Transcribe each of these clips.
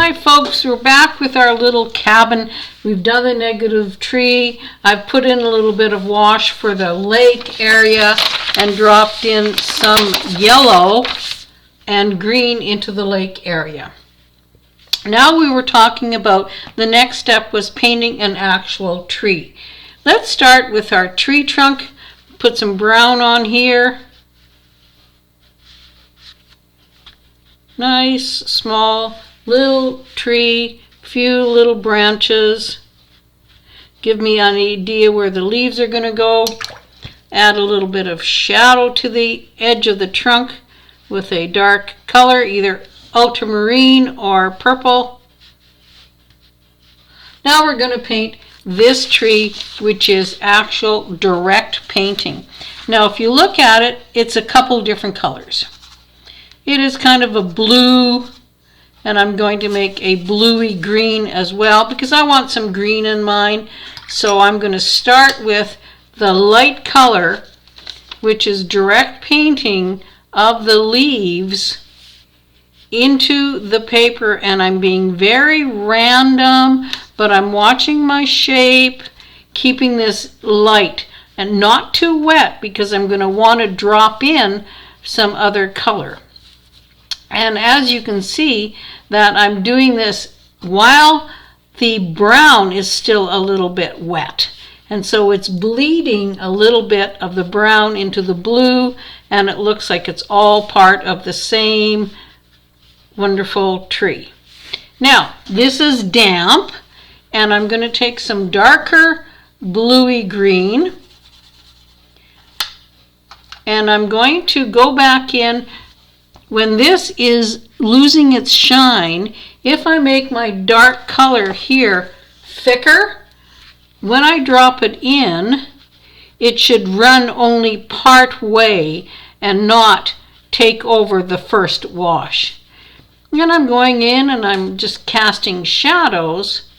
Alright folks, we're back with our little cabin. We've done the negative tree. I've put in a little bit of wash for the lake area and dropped in some yellow and green into the lake area. Now we were talking about the next step was painting an actual tree. Let's start with our tree trunk. Put some brown on here. Nice, small, little tree, few little branches. Give me an idea where the leaves are going to go. Add a little bit of shadow to the edge of the trunk with a dark color, either ultramarine or purple. Now we're going to paint this tree, which is actual direct painting. Now if you look at it, it's a couple different colors. It is kind of a blue, and I'm going to make a bluey green as well because I want some green in mine. So I'm going to start with the light color, which is direct painting of the leaves into the paper, and I'm being very random, but I'm watching my shape, keeping this light and not too wet because I'm going to want to drop in some other color. And as you can see that I'm doing this while the brown is still a little bit wet. And so it's bleeding a little bit of the brown into the blue, and it looks like it's all part of the same wonderful tree. Now, this is damp, and I'm going to take some darker bluey green, and I'm going to go back in. When this is losing its shine, if I make my dark color here thicker, when I drop it in, it should run only part way and not take over the first wash. And I'm going in and I'm just casting shadows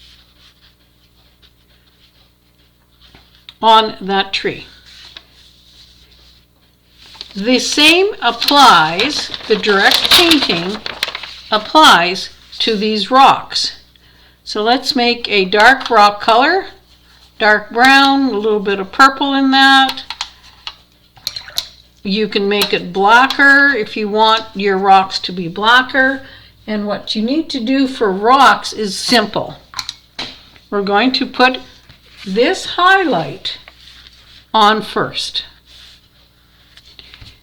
on that tree. The same applies, the direct painting applies to these rocks. So let's make a dark rock color, dark brown, a little bit of purple in that. You can make it blacker if you want your rocks to be blacker. And what you need to do for rocks is simple. We're going to put this highlight on first.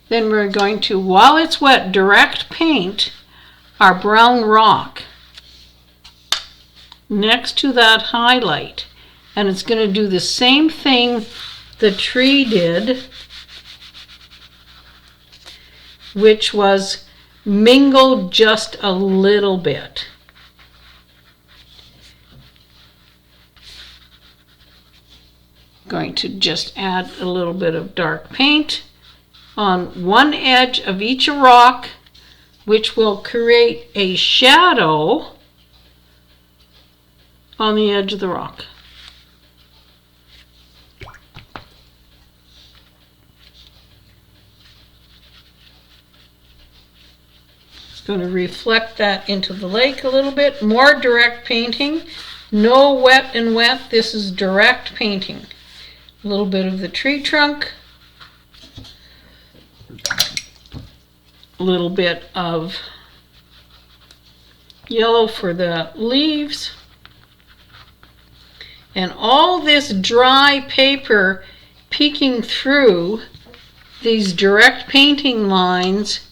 Then we're going to, while it's wet, direct paint our brown rock next to that highlight. And it's going to do the same thing the tree did, which was mingle just a little bit. Going to just add a little bit of dark paint on one edge of each rock, which will create a shadow on the edge of the rock. It's going to reflect that into the lake a little bit. More direct painting. No wet and wet. This is direct painting. A little bit of the tree trunk. A little bit of yellow for the leaves. And all this dry paper peeking through these direct painting lines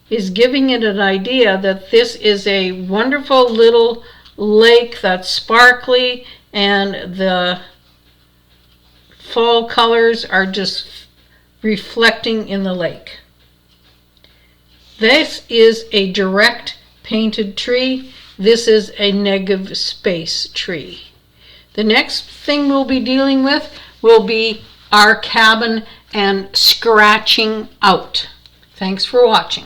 is giving it an idea that this is a wonderful little lake that's sparkly, and the fall colors are just reflecting in the lake. This is a direct painted tree. This is a negative space tree. The next thing we'll be dealing with will be our cabin and scratching out. Thanks for watching.